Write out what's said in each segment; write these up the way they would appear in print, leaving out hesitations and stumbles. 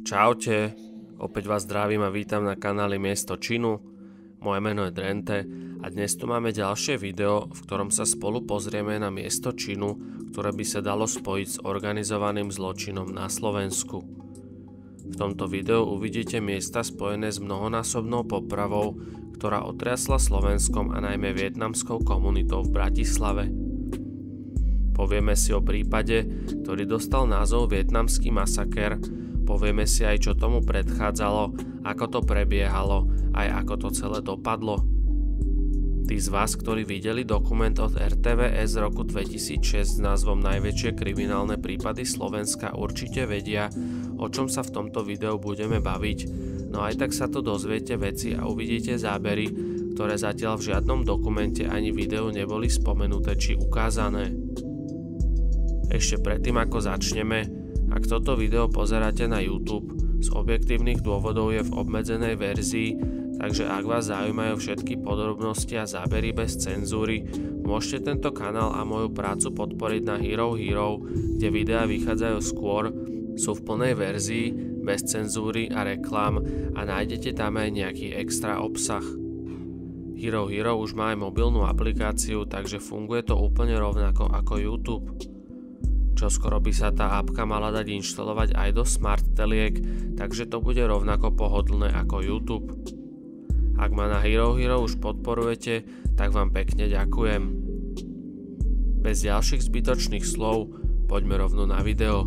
Čaute, opäť vás zdravím a vítam na kanáli Miesto činu. Moje meno je Drente a dnes tu máme ďalšie video, v ktorom sa spolu pozrieme na miesto činu, ktoré by sa dalo spojiť s organizovaným zločinom na Slovensku. V tomto videu uvidíte miesta spojené s mnohonásobnou popravou, ktorá otriasla Slovenskom a najmä vietnamskou komunitou v Bratislave. Povieme si o prípade, ktorý dostal názov Vietnamský masaker, povieme si aj, čo tomu predchádzalo, ako to prebiehalo, aj ako to celé dopadlo. Tí z vás, ktorí videli dokument od RTVS z roku 2006 s názvom Najväčšie kriminálne prípady Slovenska, určite vedia, o čom sa v tomto videu budeme baviť, no aj tak sa tu dozviete veci a uvidíte zábery, ktoré zatiaľ v žiadnom dokumente ani videu neboli spomenuté či ukázané. Ešte predtým, ako začneme, ak toto video pozeráte na YouTube, z objektívnych dôvodov je v obmedzenej verzii, takže ak vás zaujímajú všetky podrobnosti a zábery bez cenzúry, môžete tento kanál a moju prácu podporiť na Hero, kde videá vychádzajú skôr, sú v plnej verzii, bez cenzúry a reklám a nájdete tam aj nejaký extra obsah. Hero už má aj mobilnú aplikáciu, takže funguje to úplne rovnako ako YouTube. Čoskoro by sa tá apka mala dať inštalovať aj do smart teliek, takže to bude rovnako pohodlné ako YouTube. Ak ma na Hero už podporujete, tak vám pekne ďakujem. Bez ďalších zbytočných slov, poďme rovno na video.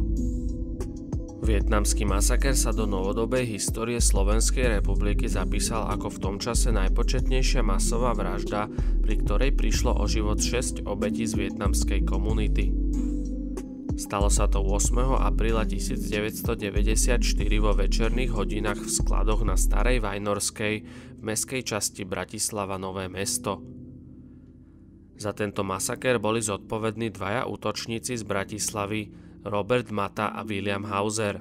Vietnamský masaker sa do novodobej histórie Slovenskej republiky zapísal ako v tom čase najpočetnejšia masová vražda, pri ktorej prišlo o život 6 obetí z vietnamskej komunity. Stalo sa to 8. apríla 1994 vo večerných hodinách v skladoch na Starej Vajnorskej v mestskej časti Bratislava Nové Mesto. Za tento masaker boli zodpovední dvaja útočníci z Bratislavy, Robert Mata a William Hauser.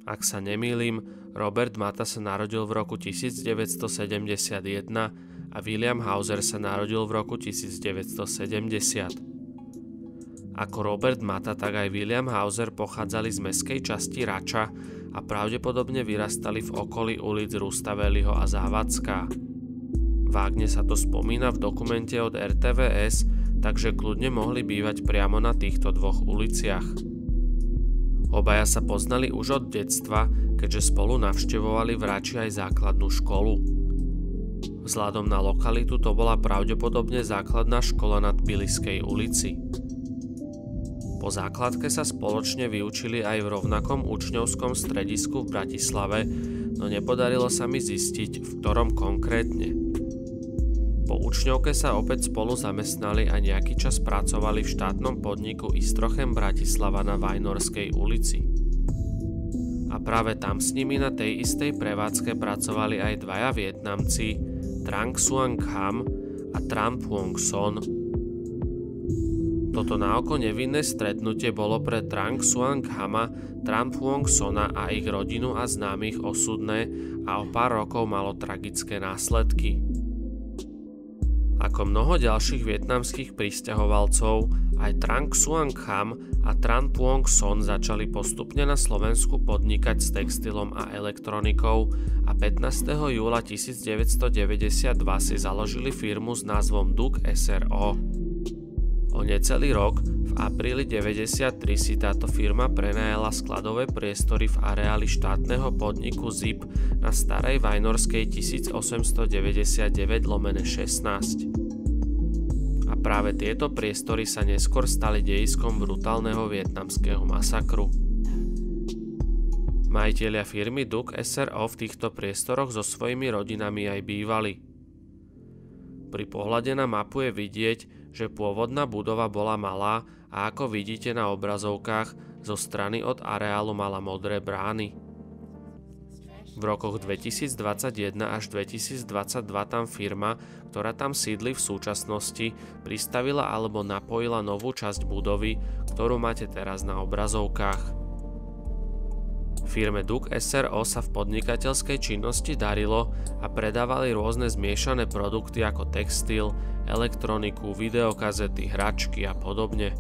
Ak sa nemýlim, Robert Mata sa narodil v roku 1971 a William Hauser sa narodil v roku 1970. Ako Robert Mata, tak aj William Hauser pochádzali z mestskej časti Rača a pravdepodobne vyrastali v okolí ulic Rustaveliho a Závadzká. Vágne sa to spomína v dokumente od RTVS, takže kľudne mohli bývať priamo na týchto dvoch uliciach. Obaja sa poznali už od detstva, keďže spolu navštevovali v Rači aj základnú školu. Vzhľadom na lokalitu to bola pravdepodobne základná škola na Tbiliskej ulici. Po základke sa spoločne vyučili aj v rovnakom učňovskom stredisku v Bratislave, no nepodarilo sa mi zistiť, v ktorom konkrétne. Po učňovke sa opäť spolu zamestnali a nejaký čas pracovali v štátnom podniku Istrochem Bratislava na Vajnorskej ulici. A práve tam s nimi na tej istej prevádzke pracovali aj dvaja Vietnamci, Trang Xuan Kham a Tran Phuong Son. Toto naoko nevinné stretnutie bolo pre Trang Xuan Khama, Tran Phuong Sona a ich rodinu a známych osudné a o pár rokov malo tragické následky. Ako mnoho ďalších vietnamských prisťahovalcov, aj Trang Xuan Kham a Tran Phuong Son začali postupne na Slovensku podnikať s textilom a elektronikou a 15. júla 1992 si založili firmu s názvom Duc SRO. O necelý rok, v apríli 1993 si táto firma prenajala skladové priestory v areáli štátneho podniku ZIP na Starej Vajnorskej 1899/16. A práve tieto priestory sa neskôr stali dejiskom brutálneho vietnamského masakru. Majitelia firmy Duc SRO v týchto priestoroch so svojimi rodinami aj bývali. Pri pohľade na mapu je vidieť, že pôvodná budova bola malá a ako vidíte na obrazovkách, zo strany od areálu mala modré brány. V rokoch 2021 až 2022 tam firma, ktorá tam sídli v súčasnosti, pristavila alebo napojila novú časť budovy, ktorú máte teraz na obrazovkách. Firme Duc SRO sa v podnikateľskej činnosti darilo a predávali rôzne zmiešané produkty ako textil, elektroniku, videokazety, hračky a podobne.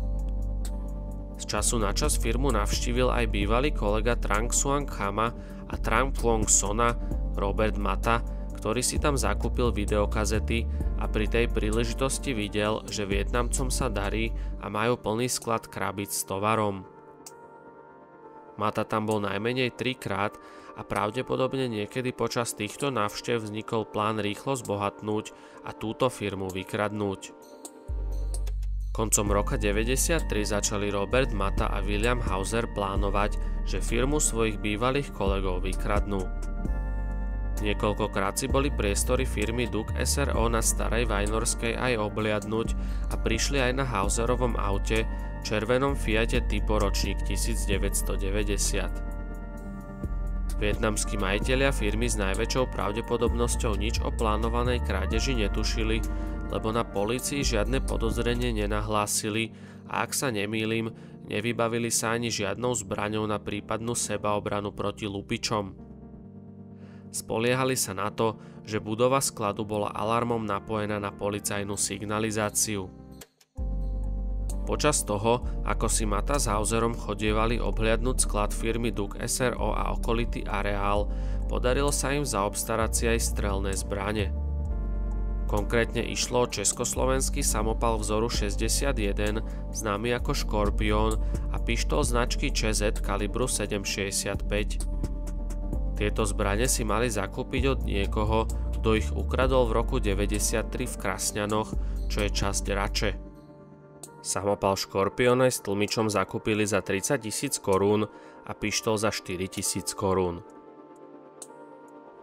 Z času na čas firmu navštívil aj bývalý kolega Trang Xuan Khama a Trang Phuong Sona, Robert Mata, ktorý si tam zakúpil videokazety a pri tej príležitosti videl, že Vietnamcom sa darí a majú plný sklad krabíc s tovarom. Mata tam bol najmenej 3 krát a pravdepodobne niekedy počas týchto návštev vznikol plán rýchlo zbohatnúť a túto firmu vykradnúť. Koncom roka 93 začali Robert Mata a William Hauser plánovať, že firmu svojich bývalých kolegov vykradnú. Niekoľkokrát si boli priestory firmy Duc SRO na Starej Vajnorskej aj obhliadnuť a prišli aj na Hauserovom aute, červenom Fiate typu ročník 1990. Vietnamskí majitelia firmy s najväčšou pravdepodobnosťou nič o plánovanej krádeži netušili, lebo na polícii žiadne podozrenie nenahlásili a ak sa nemýlim, nevybavili sa ani žiadnou zbraňou na prípadnú sebaobranu proti lupičom. Spoliehali sa na to, že budova skladu bola alarmom napojená na policajnú signalizáciu. Počas toho, ako si Mata s Hauserom chodievali obhliadnuť sklad firmy Duc SRO a okolitý areál, podarilo sa im zaobstarať si aj strelné zbrane. Konkrétne išlo o československý samopal vzoru 61, známy ako Škorpión, a pištol značky ČZ kalibru 7,65. Tieto zbrane si mali zakúpiť od niekoho, kto ich ukradol v roku 93 v Krasňanoch, čo je časť Rače. Samopal Škorpión aj s tlmičom zakúpili za 30 000 korún a pištol za 4 000 korún.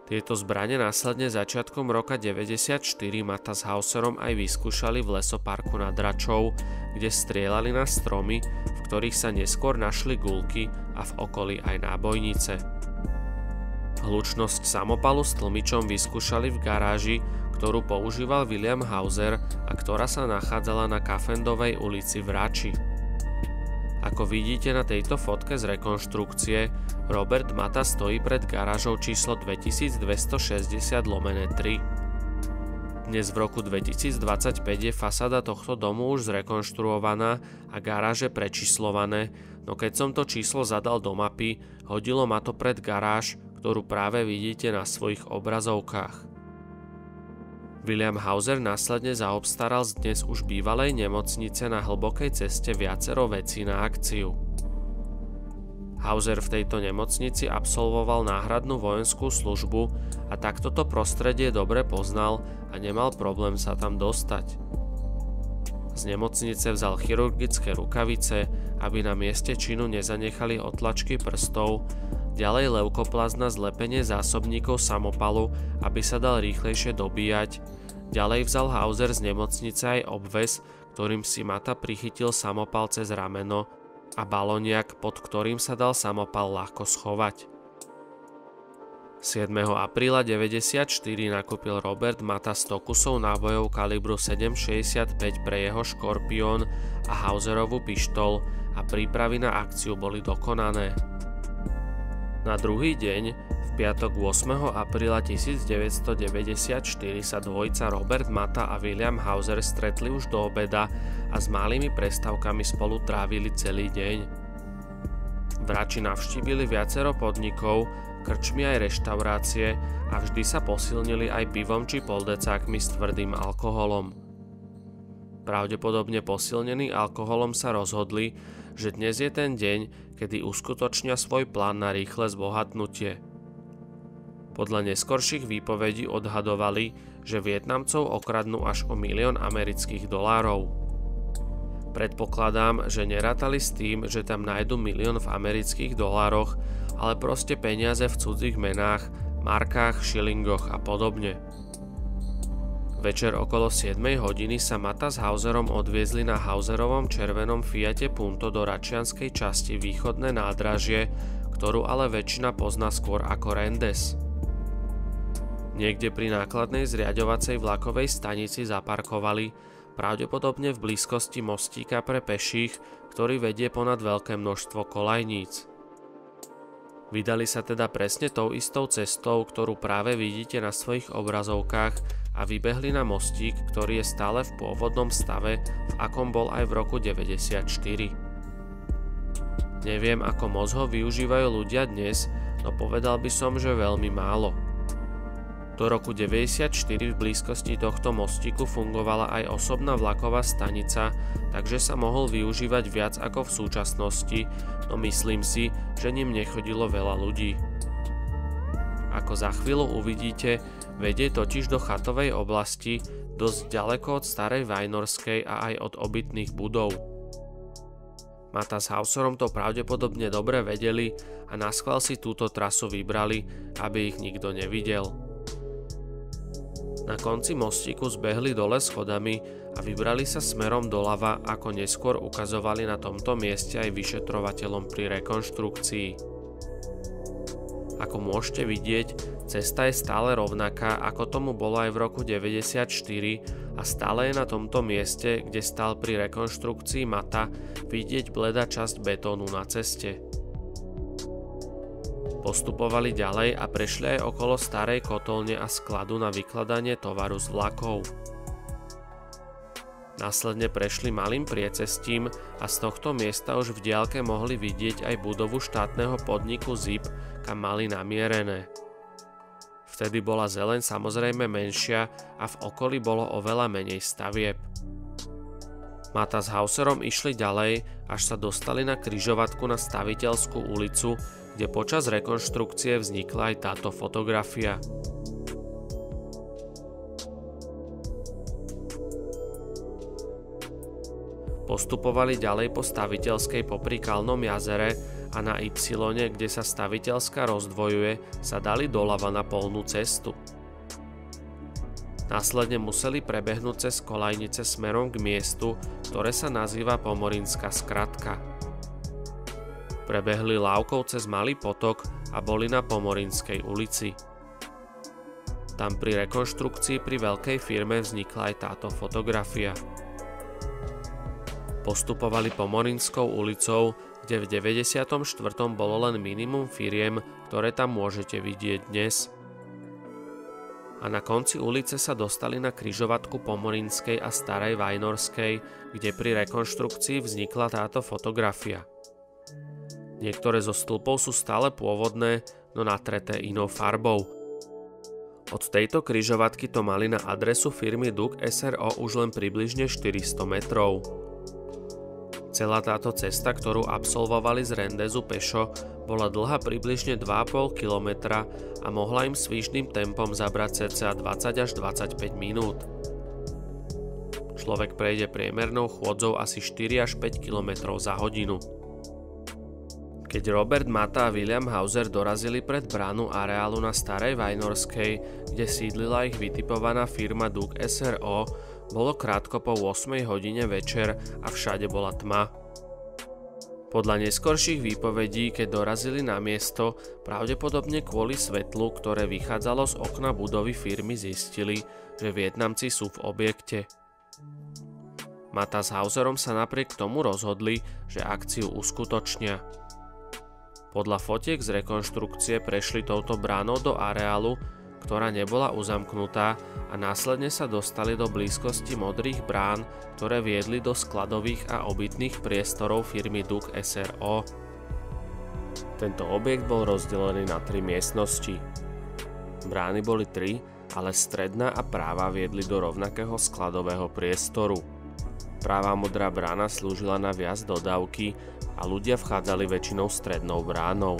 Tieto zbrane následne začiatkom roka 94 Mata s Hauserom aj vyskúšali v lesoparku nad Račou, kde strieľali na stromy, v ktorých sa neskôr našli guľky a v okolí aj nábojnice. Hlučnosť samopalu s tlmičom vyskúšali v garáži, ktorú používal William Hauser a ktorá sa nachádzala na Kafendovej ulici v Rači. Ako vidíte na tejto fotke z rekonštrukcie, Robert Mata stojí pred garážou číslo 2260/3. Dnes v roku 2025 je fasáda tohto domu už zrekonštruovaná a garáže prečíslované, no keď som to číslo zadal do mapy, hodilo ma to pred garáž, ktorú práve vidíte na svojich obrazovkách. William Hauser následne zaobstaral z dnes už bývalej nemocnice na Hlbokej ceste viacero vecí na akciu. Hauser v tejto nemocnici absolvoval náhradnú vojenskú službu a takto to prostredie dobre poznal a nemal problém sa tam dostať. Z nemocnice vzal chirurgické rukavice, aby na mieste činu nezanechali otlačky prstov, ďalej leukoplazma zlepenie zásobníkov samopalu, aby sa dal rýchlejšie dobíjať, ďalej vzal Hauser z nemocnice aj obväz, ktorým si Mata prichytil samopal cez rameno a balóniak, pod ktorým sa dal samopal ľahko schovať. 7. apríla 1994 nakúpil Robert Mata 100 kusov nábojov kalibru 7,65 pre jeho Škorpión a Hauserovú pištol a prípravy na akciu boli dokonané. Na druhý deň, v piatok 8. apríla 1994 sa dvojica Robert Mata a William Hauser stretli už do obeda a s malými prestávkami spolu trávili celý deň. V Rači navštívili viacero podnikov, krčmy aj reštaurácie a vždy sa posilnili aj pivom či poldecákmi s tvrdým alkoholom. Pravdepodobne posilnení alkoholom sa rozhodli, že dnes je ten deň, kedy uskutočnia svoj plán na rýchle zbohatnutie. Podľa neskorších výpovedí odhadovali, že Vietnamcov okradnú až o $1 000 000 amerických. Predpokladám, že nerátali s tým, že tam nájdu $1 000 000 v amerických dolároch, ale proste peniaze v cudzích menách, markách, šilingoch a podobne. Večer okolo 7 hodiny sa Mata s Hauserom odviezli na Hauserovom červenom Fiate Punto do račianskej časti východné nádražie, ktorú ale väčšina pozná skôr ako Rendes. Niekde pri nákladnej zriaďovacej vlakovej stanici zaparkovali, pravdepodobne v blízkosti mostíka pre peších, ktorý vedie ponad veľké množstvo kolajníc. Vydali sa teda presne tou istou cestou, ktorú práve vidíte na svojich obrazovkách, a vybehli na mostík, ktorý je stále v pôvodnom stave, v akom bol aj v roku 94. Neviem, ako moc ho využívajú ľudia dnes, no povedal by som, že veľmi málo. Do roku 1994 v blízkosti tohto mostíku fungovala aj osobná vlaková stanica, takže sa mohol využívať viac ako v súčasnosti, no myslím si, že ním nechodilo veľa ľudí. Ako za chvíľu uvidíte, vedie totiž do chatovej oblasti, dosť ďaleko od starej Vajnorskej a aj od obytných budov. Mata s Hauserom to pravdepodobne dobre vedeli a naschvál si túto trasu vybrali, aby ich nikto nevidel. Na konci mostíku zbehli dole schodami a vybrali sa smerom doľava, ako neskôr ukazovali na tomto mieste aj vyšetrovateľom pri rekonštrukcii. Ako môžete vidieť, cesta je stále rovnaká, ako tomu bolo aj v roku 1994 a stále je na tomto mieste, kde stál pri rekonštrukcii Mata, vidieť bledá časť betónu na ceste. Postupovali ďalej a prešli aj okolo starej kotolne a skladu na vykladanie tovaru z vlakov. Následne prešli malým priecestím a z tohto miesta už v diaľke mohli vidieť aj budovu štátneho podniku ZIP, kam mali namierené. Vtedy bola zeleň samozrejme menšia a v okolí bolo oveľa menej stavieb. Mata s Hauserom išli ďalej, až sa dostali na križovatku na Staviteľskú ulicu, kde počas rekonštrukcie vznikla aj táto fotografia. Postupovali ďalej po Staviteľskej popri Kalnom jazere a na Y, kde sa Staviteľská rozdvojuje, sa dali doľava na polnú cestu. Následne museli prebehnúť cez kolajnice smerom k miestu, ktoré sa nazýva Pomorinská skratka. Prebehli lávkou cez malý potok a boli na Pomorinskej ulici. Tam pri rekonštrukcii pri veľkej firme vznikla aj táto fotografia. Postupovali Pomorinskou ulicou, kde v 94. bolo len minimum firiem, ktoré tam môžete vidieť dnes. A na konci ulice sa dostali na križovatku Pomorinskej a Starej Vajnorskej, kde pri rekonštrukcii vznikla táto fotografia. Niektoré zo stĺpov sú stále pôvodné, no natreté inou farbou. Od tejto križovatky to mali na adresu firmy DUK SRO už len približne 400 metrov. Celá táto cesta, ktorú absolvovali z Rendezu pešo, bola dlhá približne 2,5 km a mohla im svižným tempom zabrať cca 20 až 25 minút. Človek prejde priemernou chôdzou asi 4 až 5 km za hodinu. Keď Robert Mata a William Hauser dorazili pred bránu areálu na Starej Vajnorskej, kde sídlila ich vytipovaná firma DUK SRO, bolo krátko po 8 hodine večer a všade bola tma. Podľa neskorších výpovedí, keď dorazili na miesto, pravdepodobne kvôli svetlu, ktoré vychádzalo z okna budovy firmy, zistili, že Vietnamci sú v objekte. Mata s Hauserom sa napriek tomu rozhodli, že akciu uskutočnia. Podľa fotiek z rekonštrukcie prešli touto bránou do areálu, ktorá nebola uzamknutá, a následne sa dostali do blízkosti modrých brán, ktoré viedli do skladových a obytných priestorov firmy DUK SRO. Tento objekt bol rozdelený na 3 miestnosti. Brány boli 3, ale stredná a práva viedli do rovnakého skladového priestoru. Práva modrá brána slúžila na viac dodávky a ľudia vchádzali väčšinou strednou bránou.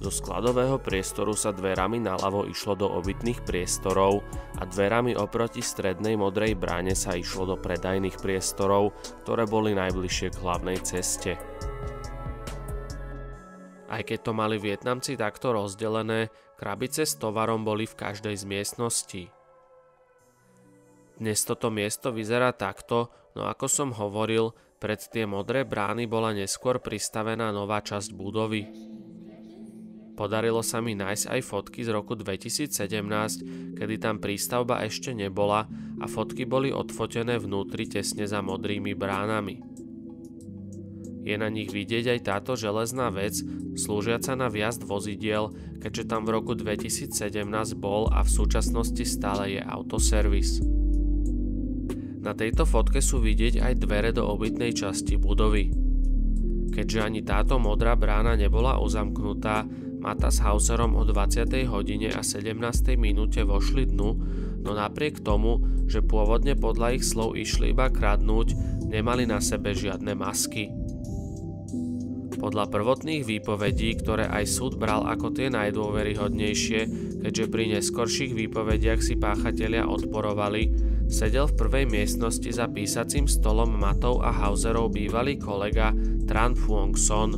Zo skladového priestoru sa dverami naľavo išlo do obytných priestorov a dverami oproti strednej modrej bráne sa išlo do predajných priestorov, ktoré boli najbližšie k hlavnej ceste. Aj keď to mali Vietnamci takto rozdelené, krabice s tovarom boli v každej z miestností. Dnes toto miesto vyzerá takto, no ako som hovoril, pred tie modré brány bola neskôr pristavená nová časť budovy. Podarilo sa mi nájsť aj fotky z roku 2017, kedy tam prístavba ešte nebola a fotky boli odfotené vnútri tesne za modrými bránami. Je na nich vidieť aj táto železná vec, slúžiaca na vjazd vozidiel, keďže tam v roku 2017 bol a v súčasnosti stále je autoservis. Na tejto fotke sú vidieť aj dvere do obytnej časti budovy. Keďže ani táto modrá brána nebola uzamknutá, Mata s Hauserom o 20. hodine a 17. minúte vošli dnu, no napriek tomu, že pôvodne podľa ich slov išli iba kradnúť, nemali na sebe žiadne masky. Podľa prvotných výpovedí, ktoré aj súd bral ako tie najdôveryhodnejšie, keďže pri neskorších výpovediach si páchatelia odporovali, sedel v prvej miestnosti za písacím stolom Matov a Hauserov bývalý kolega Tran Phuong Son.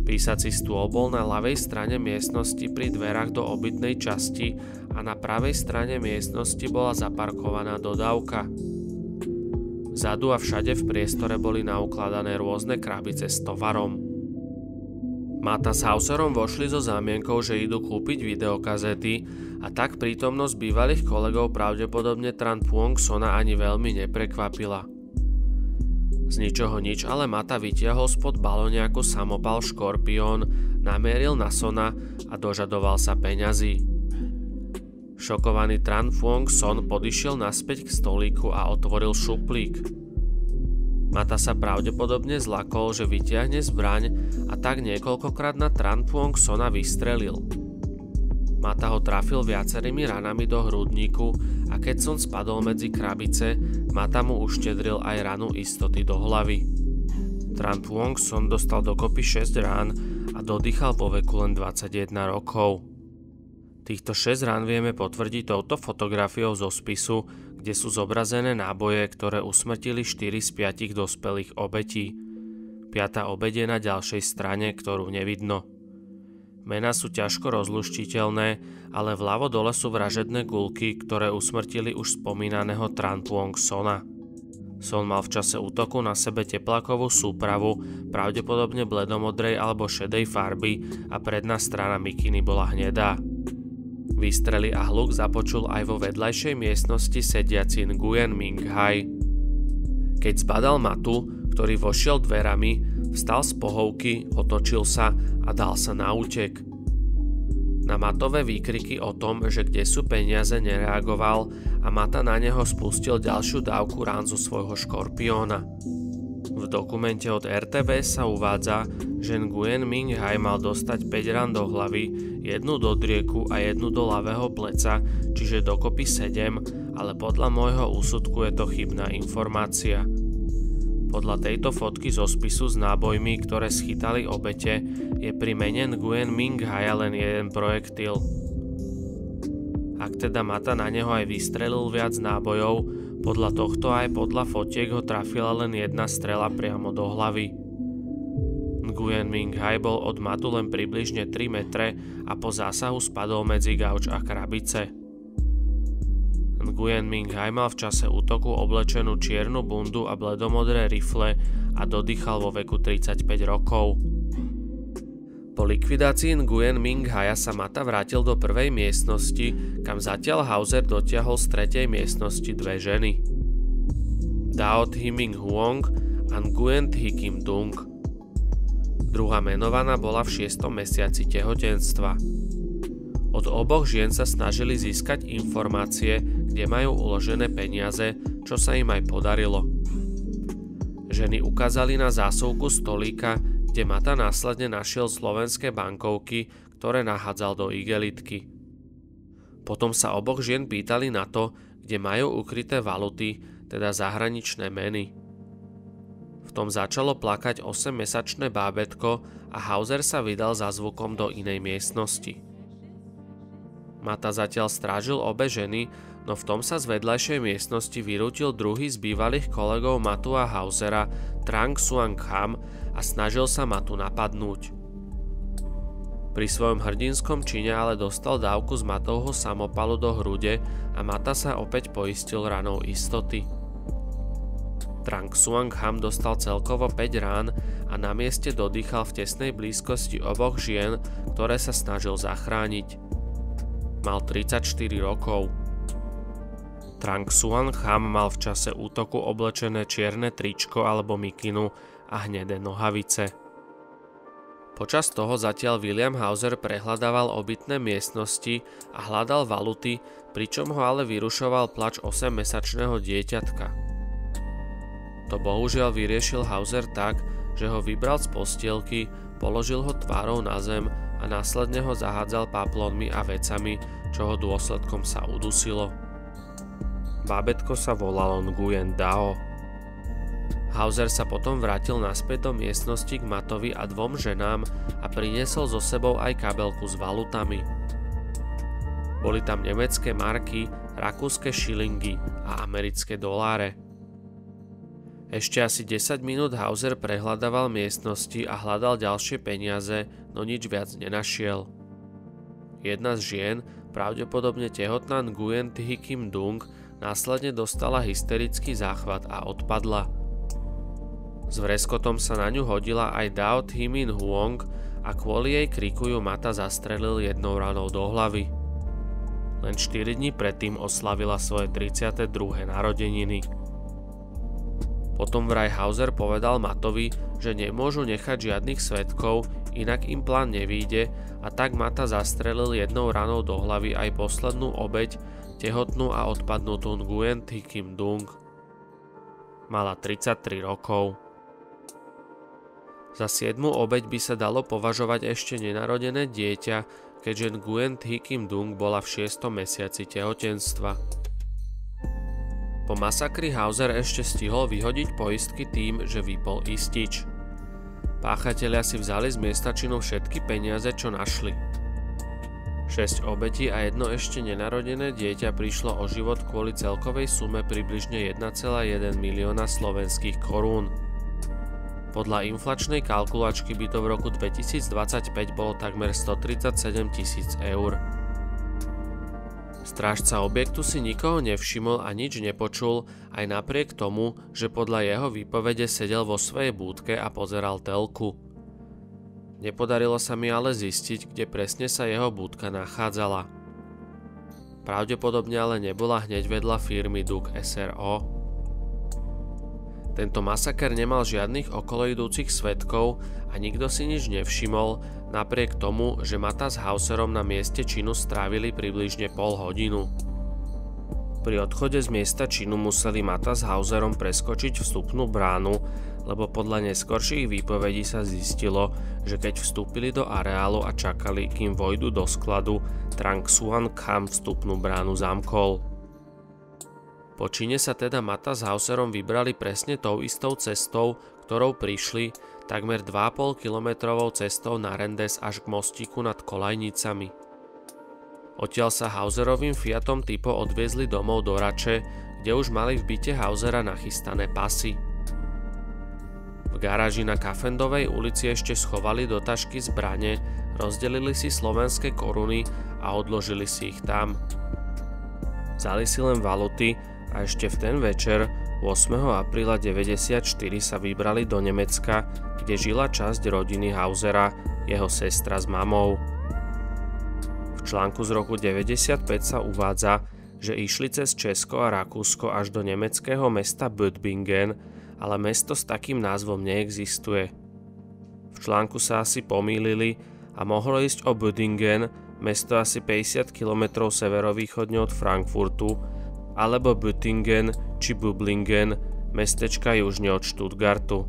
Písací stôl bol na ľavej strane miestnosti pri dverách do obytnej časti a na pravej strane miestnosti bola zaparkovaná dodávka. Vzadu a všade v priestore boli naukladané rôzne krabice s tovarom. Mata s Hauserom vošli so zámienkou, že idú kúpiť videokazety a tak prítomnosť bývalých kolegov pravdepodobne Tran Phuong Sona ani veľmi neprekvapila. Z ničoho nič ale Mata vytiahol spod balóniaku samopal Škorpión, namieril na Sona a dožadoval sa peňazí. Šokovaný Tran Phuong Son podišiel naspäť k stolíku a otvoril šuplík. Mata sa pravdepodobne zlakol, že vytiahne zbraň a tak niekoľkokrát na Tran Phuong Sona vystrelil. Mata ho trafil viacerými ranami do hrudníku a keď Son spadol medzi krabice, Mata mu uštedril aj ranu istoty do hlavy. Tran Phuong Son dostal dokopy 6 rán a dodýchal vo veku len 21 rokov. Týchto 6 rán vieme potvrdiť touto fotografiou zo spisu, kde sú zobrazené náboje, ktoré usmrtili 4 z 5 dospelých obetí. 5. obeť je na ďalšej strane, ktorú nevidno. Mená sú ťažko rozluštiteľné, ale vľavo dole sú vražedné guľky, ktoré usmrtili už spomínaného Tran Phuong Sona. Son mal v čase útoku na sebe teplákovú súpravu, pravdepodobne bledomodrej alebo šedej farby a predná strana mikiny bola hnedá. Výstrely a hluk započul aj vo vedľajšej miestnosti sediaci Nguyen Minh Hai. Keď zbadal Matu, ktorý vošiel dverami, vstal z pohovky, otočil sa a dal sa na útek. Na Matové výkriky o tom, že kde sú peniaze, nereagoval a Mata na neho spustil ďalšiu dávku rán zo svojho Škorpióna. V dokumente od RTVS sa uvádza, že Nguyen Minh Hai mal dostať 5 rán do hlavy, jednu do drieku a jednu do ľavého pleca, čiže dokopy 7, ale podľa môjho úsudku je to chybná informácia. Podľa tejto fotky zo spisu s nábojmi, ktoré schytali obete, je pri mene Nguyen Minh Hai len jeden projektil. Ak teda Mata na neho aj vystrelil viac nábojov, podľa tohto aj podľa fotiek ho trafila len jedna strela priamo do hlavy. Nguyen Minh Hai bol od Matu len približne 3 metre a po zásahu spadol medzi gauč a krabice. Nguyen Minh Hai mal v čase útoku oblečenú čiernu bundu a bledomodré rifle a dodýchal vo veku 35 rokov. Po likvidácii Nguyen Minh Haia sa Mata vrátil do prvej miestnosti, kam zatiaľ Hauser dotiahol z tretej miestnosti dve ženy. Dao Thi Minh Huong a Nguyen Thi Kim Dung. Druhá menovaná bola v 6. mesiaci tehotenstva. Od oboch žien sa snažili získať informácie, kde majú uložené peniaze, čo sa im aj podarilo. Ženy ukázali na zásuvku stolíka, kde Mata následne našiel slovenské bankovky, ktoré nahádzal do igelitky. Potom sa oboch žien pýtali na to, kde majú ukryté valuty, teda zahraničné meny. V tom začalo plakať 8-mesačné bábätko a Hauser sa vydal za zvukom do inej miestnosti. Mata zatiaľ strážil obe ženy, no v tom sa z vedľajšej miestnosti vyrútil druhý z bývalých kolegov Matu a Hausera, Trang Xuan Kham, a snažil sa Matu napadnúť. Pri svojom hrdinskom čine ale dostal dávku z Matovho samopalu do hrude a Mata sa opäť poistil ranou istoty. Trang Xuan Kham dostal celkovo 5 rán a na mieste dodýchal v tesnej blízkosti oboch žien, ktoré sa snažil zachrániť. Mal 34 rokov. Trang Xuan Kham mal v čase útoku oblečené čierne tričko alebo mikinu a hnedé nohavice. Počas toho zatiaľ William Hauser prehľadával obytné miestnosti a hľadal valuty, pričom ho ale vyrušoval plač 8-mesačného dieťatka. To bohužiaľ vyriešil Hauser tak, že ho vybral z postielky, položil ho tvárou na zem a následne ho zahádzal paplónmi a vecami, čoho dôsledkom sa udusilo. Bábätko sa volalo Nguyen Dao. Hauser sa potom vrátil naspäť do miestnosti k Mattovi a dvom ženám a priniesol so sebou aj kabelku s valutami. Boli tam nemecké marky, rakúske šilingy a americké doláre. Ešte asi 10 minút Hauser prehľadával miestnosti a hľadal ďalšie peniaze, no nič viac nenašiel. Jedna z žien, pravdepodobne tehotná Nguyen Thi Kim Dung, následne dostala hysterický záchvat a odpadla. S vreskotom sa na ňu hodila aj Dao Thi Min Huong a kvôli jej kriku ju Mata zastrelil jednou ranou do hlavy. Len 4 dní predtým oslavila svoje 32. narodeniny. Potom vraj Hauser povedal Mattovi, že nemôžu nechať žiadnych svedkov, inak im plán nevyjde, a tak Mata zastrelil jednou ranou do hlavy aj poslednú obeť, tehotnú a odpadnutú Nguyen Thi Kim Dung. Mala 33 rokov. Za 7. obeť by sa dalo považovať ešte nenarodené dieťa, keďže Nguyen Thi Kim Dung bola v 6. mesiaci tehotenstva. Po masakri Hauser ešte stihol vyhodiť poistky tým, že vypol istič. Páchatelia si vzali z miesta činu všetky peniaze, čo našli. 6 obetí a jedno ešte nenarodené dieťa prišlo o život kvôli celkovej sume približne 1,1 milióna slovenských korún. Podľa inflačnej kalkulačky by to v roku 2025 bolo takmer 137 000 eur. Strážca objektu si nikoho nevšimol a nič nepočul, aj napriek tomu, že podľa jeho výpovede sedel vo svojej búdke a pozeral telku. Nepodarilo sa mi ale zistiť, kde presne sa jeho búdka nachádzala. Pravdepodobne ale nebola hneď vedľa firmy Duk SRO. Tento masaker nemal žiadnych okoloidúcich svedkov a nikto si nič nevšimol, napriek tomu, že Mata s Hauserom na mieste činu strávili približne pol hodinu. Pri odchode z miesta činu museli Mata s Hauserom preskočiť vstupnú bránu, lebo podľa neskorších výpovedí sa zistilo, že keď vstúpili do areálu a čakali, kým vojdu do skladu, Trang Xuan Kham vstupnú bránu zamkol. Po čine sa teda Mata s Hauserom vybrali presne tou istou cestou, ktorou prišli, takmer 2,5 kilometrovou cestou na Rendes až k mostíku nad Kolajnicami. Odtiaľ sa Hauserovým Fiatom Tipo odviezli domov do Rače, kde už mali v byte Hausera nachystané pasy. V garáži na Kafendovej ulici ešte schovali do tašky zbrane, rozdelili si slovenské koruny a odložili si ich tam. Vzali si len valuty a ešte v ten večer, 8. apríla 1994, sa vybrali do Nemecka, kde žila časť rodiny Hausera, jeho sestra s mamou. V článku z roku 1995 sa uvádza, že išli cez Česko a Rakúsko až do nemeckého mesta Böttingen, ale mesto s takým názvom neexistuje. V článku sa asi pomýlili a mohlo ísť o Böttingen, mesto asi 50 km severovýchodne od Frankfurtu, alebo Büttingen či Böblingen, mestečka južne od Stuttgartu.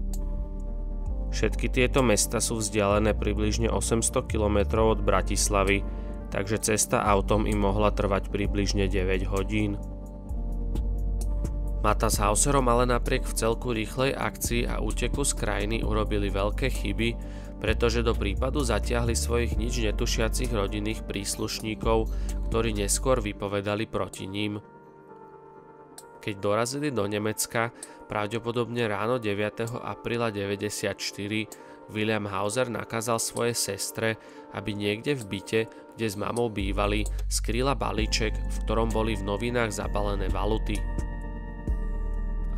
Všetky tieto mesta sú vzdialené približne 800 km od Bratislavy, takže cesta autom im mohla trvať približne 9 hodín. Mata s Hauserom ale napriek vcelku rýchlej akcii a úteku z krajiny urobili veľké chyby, pretože do prípadu zatiahli svojich nič netušiacich rodinných príslušníkov, ktorí neskôr vypovedali proti ním. Keď dorazili do Nemecka, pravdepodobne ráno 9. apríla 1994, William Hauser nakázal svojej sestre, aby niekde v byte, kde s mamou bývali, skrýla balíček, v ktorom boli v novinách zabalené valuty.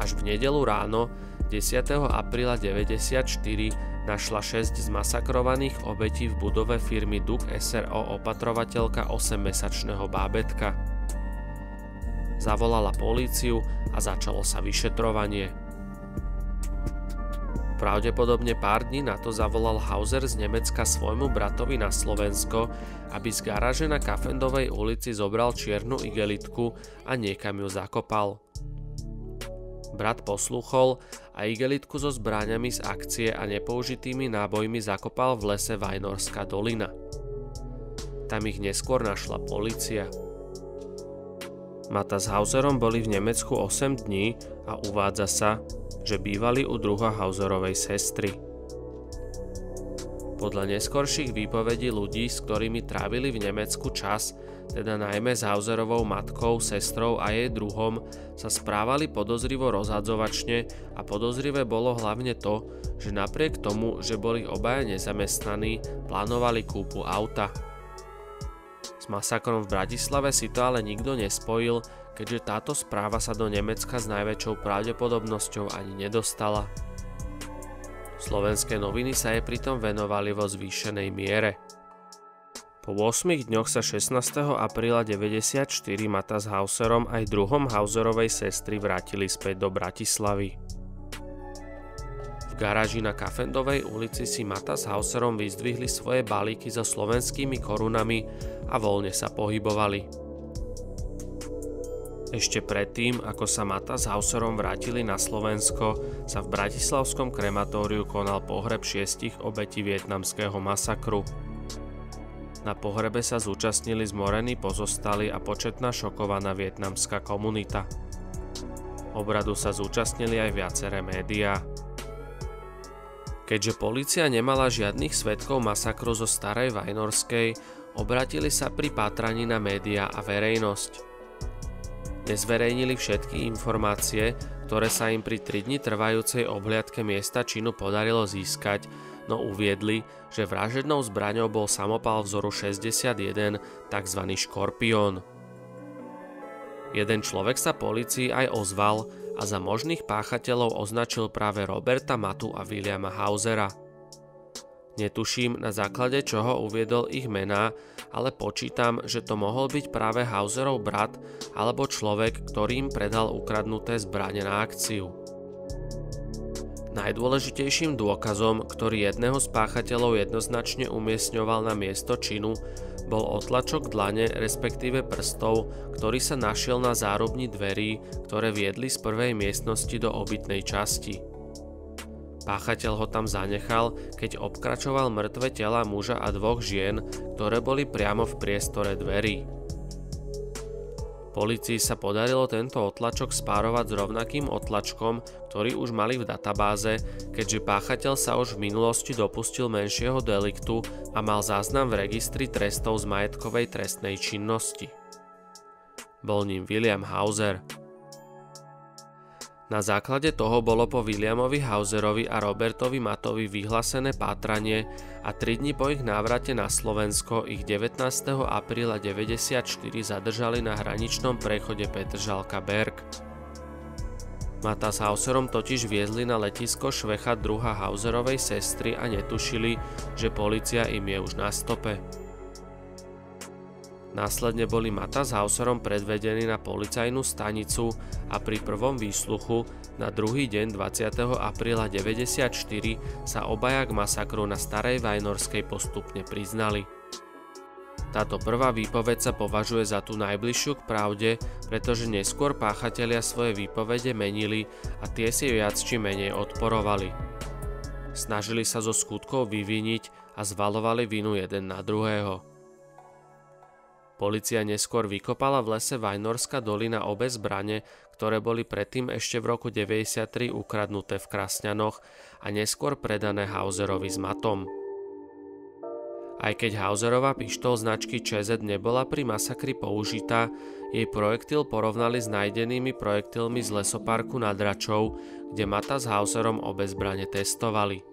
Až v nedeľu ráno, 10. apríla 1994, našla 6 zmasakrovaných obetí v budove firmy Duk SRO opatrovateľka 8-mesačného bábätka. Zavolala políciu a začalo sa vyšetrovanie. Pravdepodobne pár dní na to zavolal Hauser z Nemecka svojmu bratovi na Slovensko, aby z garáže na Kafendovej ulici zobral čiernu igelitku a niekam ju zakopal. brat poslúchol a igelitku so zbraňami z akcie a nepoužitými nábojmi zakopal v lese Vajnorská dolina. Tam ich neskôr našla polícia. Mata s Hauserom boli v Nemecku 8 dní a uvádza sa, že bývali u druha Hauserovej sestry. Podľa neskorších výpovedí ľudí, s ktorými trávili v Nemecku čas, teda najmä s Hauserovou matkou, sestrou a jej druhom, sa správali podozrivo rozhadzovačne a podozrivé bolo hlavne to, že napriek tomu, že boli obaja nezamestnaní, plánovali kúpu auta. S masakrom v Bratislave si to ale nikto nespojil, keďže táto správa sa do Nemecka s najväčšou pravdepodobnosťou ani nedostala. Slovenské noviny sa jej pritom venovali vo zvýšenej miere. Po 8 dňoch sa 16. apríla 1994 Mata s Hauserom aj druhom Hauserovej sestry vrátili späť do Bratislavy. V garáži na Kafendovej ulici si Mata s Hauserom vyzdvihli svoje balíky so slovenskými korunami a voľne sa pohybovali. Ešte predtým, ako sa Mata s Hauserom vrátili na Slovensko, sa v bratislavskom krematóriu konal pohreb 6 obetí vietnamského masakru. Na pohrebe sa zúčastnili zmorení pozostali a početná šokovaná vietnamská komunita. Obradu sa zúčastnili aj viaceré médiá. Keďže polícia nemala žiadnych svedkov masakru zo Starej Vajnorskej, obratili sa pri pátraní na médiá a verejnosť. Nezverejnili všetky informácie, ktoré sa im pri 3 dni trvajúcej obhliadke miesta činu podarilo získať, no uviedli, že vražednou zbraňou bol samopal vzoru 61, tzv. Škorpión. Jeden človek sa polícii aj ozval a za možných páchateľov označil práve Roberta Matu a Williama Hausera. Netuším, na základe čoho uviedol ich mená, ale počítam, že to mohol byť práve Hauserov brat alebo človek, ktorý im predal ukradnuté zbrane na akciu. Najdôležitejším dôkazom, ktorý jedného z páchateľov jednoznačne umiestňoval na miesto činu, bol otlačok dlane, respektíve prstov, ktorý sa našiel na zárubni dverí, ktoré viedli z prvej miestnosti do obytnej časti. Páchateľ ho tam zanechal, keď obkračoval mŕtve tela muža a 2 žien, ktoré boli priamo v priestore dverí. Polícii sa podarilo tento otlačok spárovať s rovnakým otlačkom, ktorý už mali v databáze, keďže páchateľ sa už v minulosti dopustil menšieho deliktu a mal záznam v registri trestov z majetkovej trestnej činnosti. Bol ním William Hauser. Na základe toho bolo po Williamovi Hauserovi a Robertovi Matovi vyhlásené pátranie a 3 dni po ich návrate na Slovensko ich 19. apríla 1994 zadržali na hraničnom prechode Petržalka-Berg. Mata s Hauserom totiž viezli na letisko Švechat druha Hauserovej sestry a netušili, že polícia im je už na stope. Následne boli Mata s Hauserom predvedení na policajnú stanicu a pri prvom výsluchu na druhý deň 20. apríla 1994 sa obaja k masakru na Starej Vajnorskej postupne priznali. Táto prvá výpoveď sa považuje za tú najbližšiu k pravde, pretože neskôr páchatelia svoje výpovede menili a tie si viac či menej odporovali. Snažili sa zo skutkov vyviniť a zvalovali vinu jeden na druhého. Polícia neskôr vykopala v lese Vajnorská dolina obe zbrane, ktoré boli predtým ešte v roku 1993 ukradnuté v Krasňanoch a neskôr predané Hauserovi s Matom. Aj keď Hauserová pištoľ značky ČZ nebola pri masakri použitá, jej projektil porovnali s nájdenými projektilmi z lesoparku nad Račou, kde Mata s Hauserom obe zbrane testovali.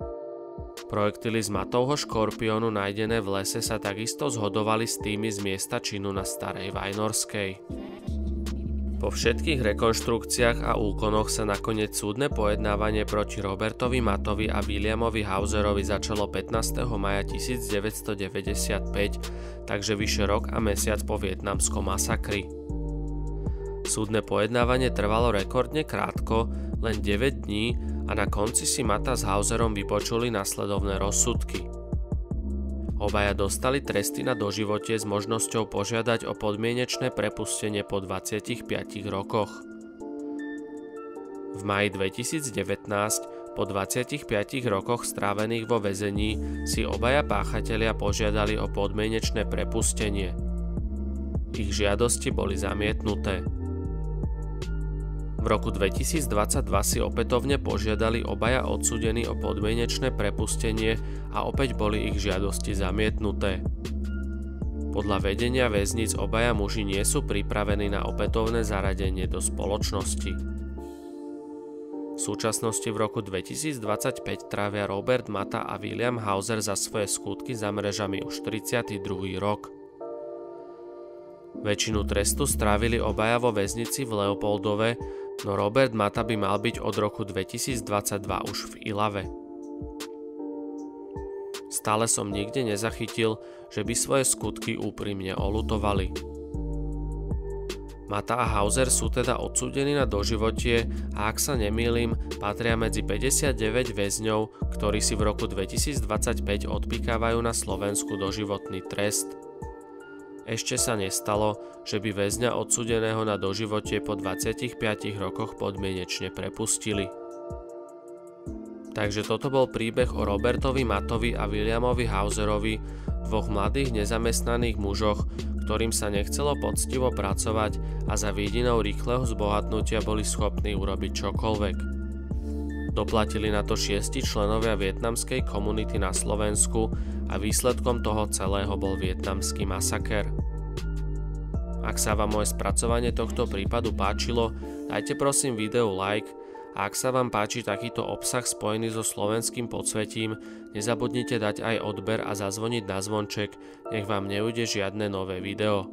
Projektily z Matovho škorpiónu nájdené v lese sa takisto zhodovali s tými z miesta činu na Starej Vajnorskej. Po všetkých rekonštrukciách a úkonoch sa nakoniec súdne pojednávanie proti Robertovi Matovi a Williamovi Hauserovi začalo 15. maja 1995, takže vyše rok a mesiac po vietnamskom masakri. Súdne pojednávanie trvalo rekordne krátko, len 9 dní, a na konci si Mata s Hauserom vypočuli nasledovné rozsudky. Obaja dostali tresty na doživotie s možnosťou požiadať o podmienečné prepustenie po 25 rokoch. V máji 2019, po 25 rokoch strávených vo väzení, si obaja páchatelia požiadali o podmienečné prepustenie. Ich žiadosti boli zamietnuté. V roku 2022 si opätovne požiadali obaja odsúdení o podmienečné prepustenie a opäť boli ich žiadosti zamietnuté. Podľa vedenia väzníc obaja muži nie sú pripravení na opätovné zaradenie do spoločnosti. V súčasnosti v roku 2025 trávia Robert Mata a William Hauser za svoje skutky za mrežami už 32. rok. Väčšinu trestu strávili obaja vo väznici v Leopoldove, no Robert Mata by mal byť od roku 2022 už v Ilave. Stále som nikde nezachytil, že by svoje skutky úprimne oľutovali. Mata a Hauser sú teda odsúdení na doživotie a ak sa nemýlim, patria medzi 59 väzňov, ktorí si v roku 2025 odpikávajú na Slovensku doživotný trest. Ešte sa nestalo, že by väzňa odsúdeného na doživotie po 25 rokoch podmienečne prepustili. Takže toto bol príbeh o Robertovi Matovi a Williamovi Hauserovi, dvoch mladých nezamestnaných mužoch, ktorým sa nechcelo poctivo pracovať a za vidinou rýchleho zbohatnutia boli schopní urobiť čokoľvek. Doplatili na to 6 členovia vietnamskej komunity na Slovensku a výsledkom toho celého bol vietnamský masaker. Ak sa vám moje spracovanie tohto prípadu páčilo, dajte prosím videu like a ak sa vám páči takýto obsah spojený so slovenským podsvetím, nezabudnite dať aj odber a zazvoniť na zvonček, nech vám neujde žiadne nové video.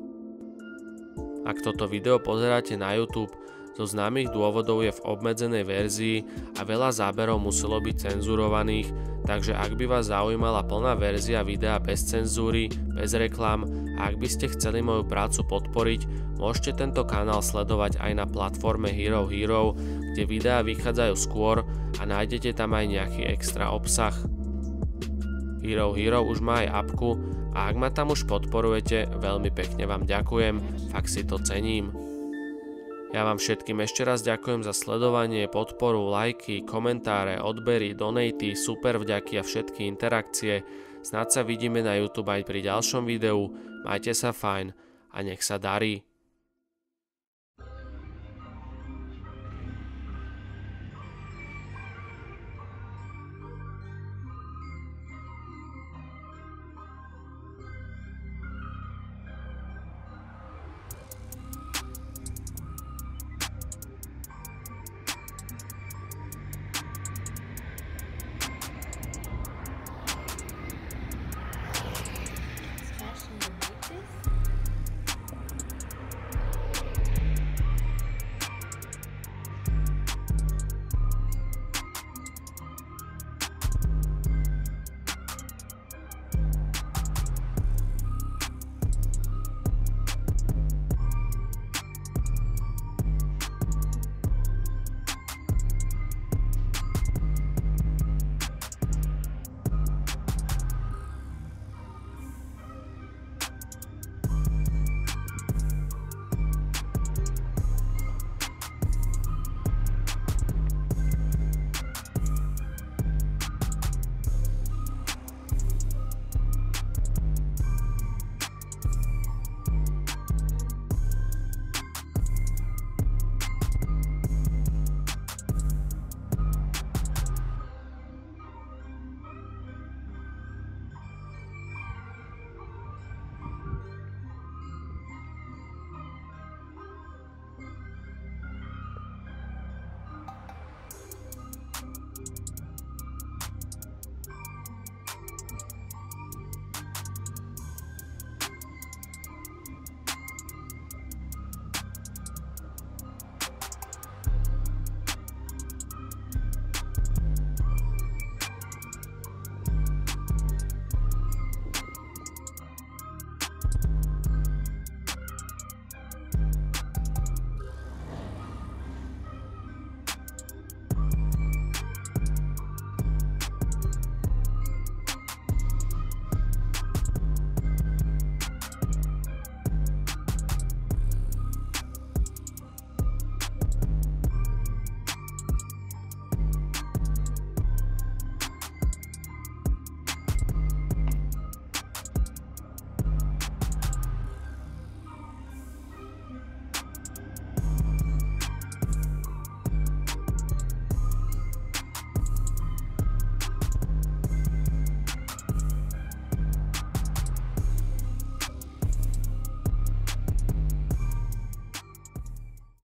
Ak toto video pozeráte na YouTube, zo známych dôvodov je v obmedzenej verzii a veľa záberov muselo byť cenzurovaných, takže ak by vás zaujímala plná verzia videa bez cenzúry, bez reklám a ak by ste chceli moju prácu podporiť, môžete tento kanál sledovať aj na platforme Hero Hero, kde videá vychádzajú skôr a nájdete tam aj nejaký extra obsah. Hero Hero už má aj apku a ak ma tam už podporujete, veľmi pekne vám ďakujem, fakt si to cením. Ja vám všetkým ešte raz ďakujem za sledovanie, podporu, lajky, komentáre, odbery, donaty, super vďaky a všetky interakcie. Snáď sa vidíme na YouTube aj pri ďalšom videu, majte sa fajn a nech sa darí.